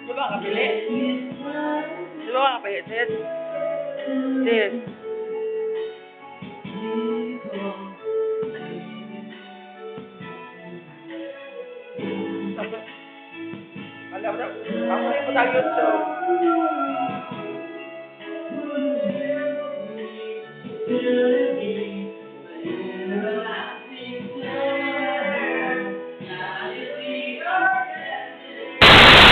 Di ba kapili? Di ba kapili, sis? Sis. Alam mo na, ako na yung matagod, so...